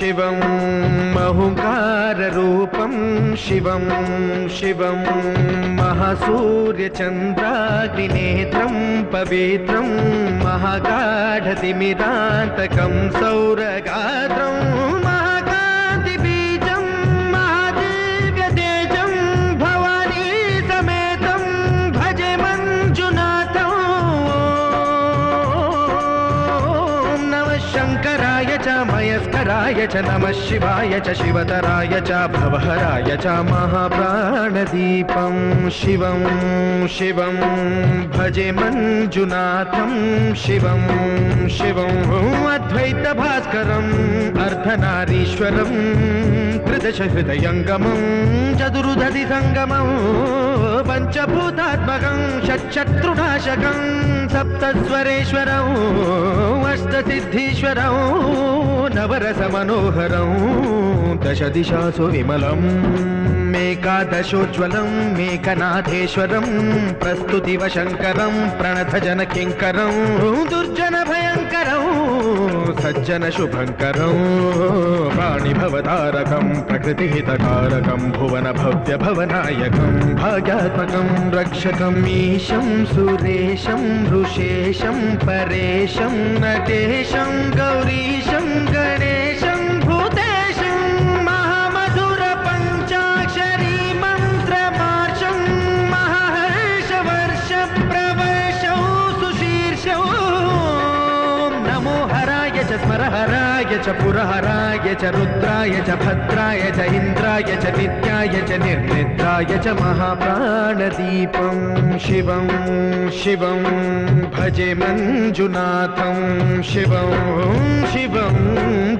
शिवं महंकाररूपं शिवं शिवं महासूर्यचन्द्राग्निनेत्रं पवित्रं महागाढतिमिरान्तकं सौरगात्रं महाकान्तिबीजं महादिव्यतेजं भवानी समेतं भजे मञ्जुनाथं। नमः शङ्कराय च मयस्कराय च नमः शिवाय च शिवतराय च भवहराय च महाप्राणदीपं शिवं शिवं भजे मञ्जुनाथं शिवं शिवं अद्वैतभास्करम् अर्धनारीश्वरं त्रिदशहृदयङ्गमं चतुर्दधिसङ्गमं पञ्चभूतात्मकं षट्शत्रुनाशकं सप्तस्वरेश्वरं अष्टसिद्धीश्वरं नवरसमनोहरं दशदिशासु विमलम् मेकादशोज्ज्वलं मेकनाथेश्वरं प्रस्तुतिवशङ्करं प्रणतजनकिङ्करं दुर्जनभयङ्करं सज्जनशुभङ्करं वाणिभवतारकं प्रकृतिहितकारकं भुवनभव्यभवनायकं भाग्यात्मकं रक्षकम् ईशं सुरेशं ऋषेशं परेशं नटेशं गौरीशं गणेशं स्मरहराय च पुरहराय च रुद्राय च भद्राय च इन्द्राय च नित्याय च निर्निद्राय च महाप्राणदीपं शिवं शिवं भजे मञ्जुनाथं शिवं शिवं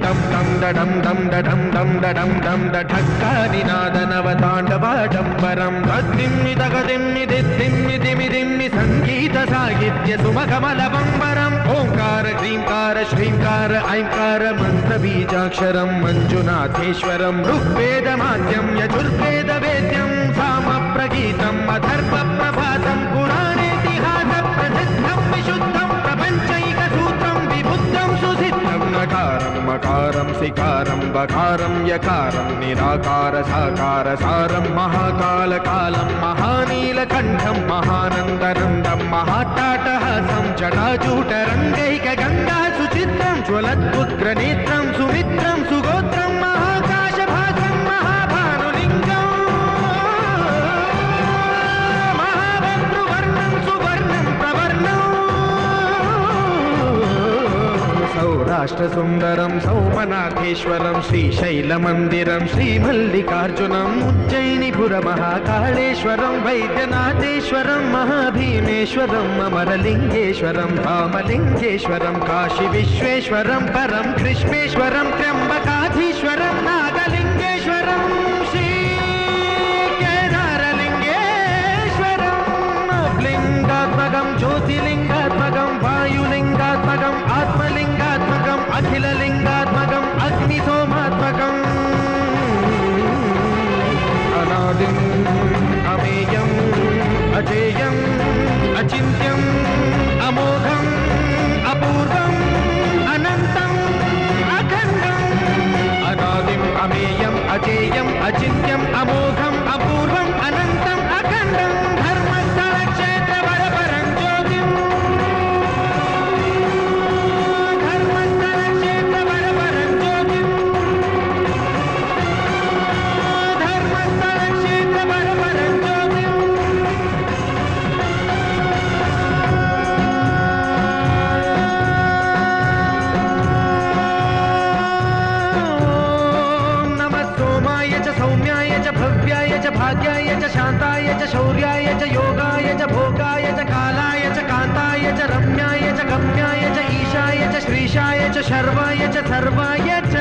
दं दं डडं दं डडं दं डडं दं डढक्कानिनादनवताण्डवाडम्बरं तद्दिम्मि तगदिम्मि दिद्दिम्मि दिमिदिम्मि सङ्गीतसाहित्य सुमकमलबम्बरम् ओङ्कार ह्रीङ्कार श्रीङ्कार ऐङ्कार मन्त्रबीजाक्षरं मञ्जुनाथेश्वरं ऋग्वेदमाद्यं यजुर्वेदवेद्यं सामप्रगीतम् अथर्वप्रभातं पुराणेतिहासप्रसिद्धं विशुद्धं प्रपञ्चैकसूत्रं विबुद्धं सुसिद्धं नकारं मकारं सिकारं बकारं यकारं निराकार साकार सारं महाकालकालं महानीलकण्ठं महानन्दनन्दं महाट्टाटहासं जटाजूटरङ्गैकगङ्गा सुचित्रं ज्वलद्उग्रनेत्रं सुमित्रं सुगोत्रं महाकाशभासं महाभानुलिङ्गं महाभद्रुवर्णं सुवर्णं प्रवर्णं सौराष्ट्रसुन्दरं सौमनाथेश्वरं श्रीशैलमन्दिरं श्रीमल्लिकार्जुनम् उज्जयिनीपुरमहाकाळेश्वरं वैद्यनाथेश्वरं महाभीमेश्वरम् अमरलिङ्गेश्वरं रामलिङ्गेश्वरं काशीविश्वेश्वरं परं कृष्णेश्वरं त्र्यम्बकाधीश्वरं नागलिङ्गेश्वरं श्रीकेदारलिङ्गेश्वरं लिङ्गात्मकं ज्योतिलिङ्गात्मकं वायुलिङ्गात्मकम् आत्मलिङ्गात्मकम् अखिललिङ्गात्मकम् अग्निसोमात्मकम् अनादिम् अमेयम् अजेयम् अचिन्त्यम् अमोघम् अपूर्वम् अनन्तम् अखण्डम् अनादिम् अमेयम् अजेयम् अचिन्त्यम् अमोघम् अपूर्वम् अनन्तम् अखण्डम् धर्मस्थलक्षेत्रवरपरं ज्योतिम् धर्मस्थलक्षेत्रवरपरं ज्योतिम् धर्मस्थलक्षेत्रवरपरं ज्योतिम् सौम्याय च भव्याय च भाग्याय च शान्ताय च शौर्याय च योगाय च भोगाय च कालाय च कान्ताय च रम्याय च गम्याय च ईशाय च श्रीशाय च शर्वाय च सर्वाय च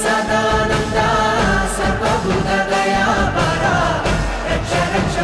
सदानंदा सर्वभूतदया परा रक्ष रक्ष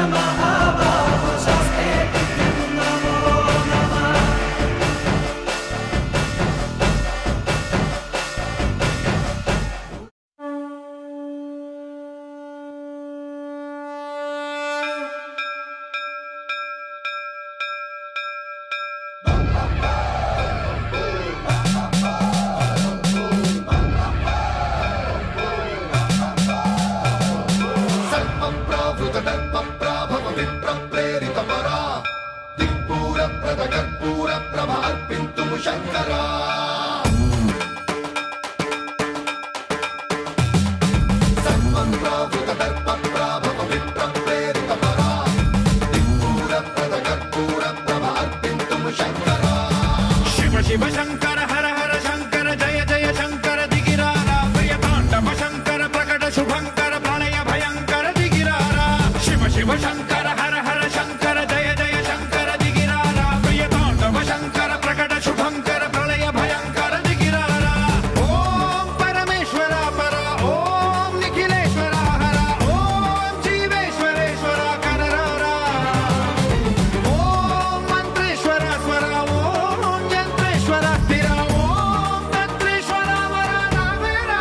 శంకరా సన్మంత్రావృత దర్ప ప్రాభవ విప్ర ప్రేరిత పరా దిక్పూర ప్రద కర్పూర ప్రభ అర్పింతుము శంకరా శివ శివ శంకర హర హర శంకర జయ జయ శంకర దిగిరారా ప్రియ తాండవ శంకర ప్రకట శుభంకర ప్రళయ భయంకర దిగిరారా శివ శివ శంకర హర హర శంకర జయ జయ శంకర దిగిరారా ప్రియ తాండవ శంకర ప్రకట శుభంకర ప్రళయ భయంకర దిగిరారా ఓం పరమేశ్వర పర ఓం నిఖిలేశ్వర హర ఓం జీవేశ్వరేశ్వర కరరారా ఓం మంత్రేశ్వర స్వర ఓం యంత్రేశ్వర స్థిర ఓం తంత్రేశ్వర వర నావేరా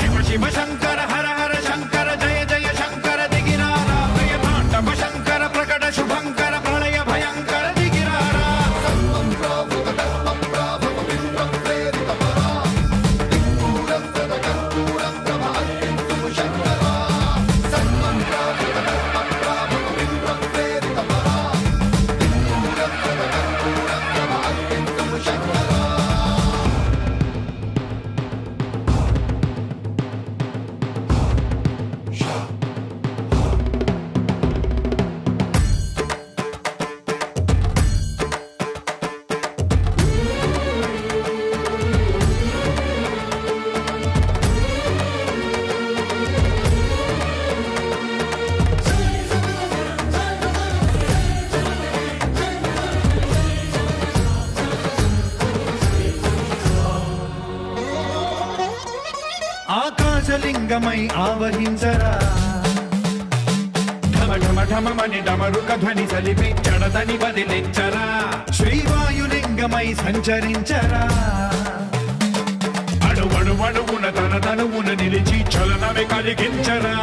శివ శివ శంకర హర హర శంకర జయ జయ శంకర దిగిరారా ప్రియ తాండవ శంకర ప్రకట శుభంకర ప్రళయ భయంకర దిగిరారా సన్మంత్రావృత దర్ప ప్రాభవ విప్ర ప్రేరిత పరా దిక్పూర ప్రద కర్పూర ప్రభ అర్పింతుము శంకరా సన్మంత్రావృత దర్ప ప్రాభవ విప్ర ప్రేరిత పరా దిక్పూర ప్రద కర్పూర ప్రభ అర్పింతుము శంకరా ఆకాశలింగమై ఆవహించరా ఢమ ఢమ ఢమమని డమరుక ధ్వని సలిపి జడదని బదిలించరా శ్రీవాయులింగమై సంచరించరా అణువణువున తన తనువున నిలిచి చలనమే కలిగించరా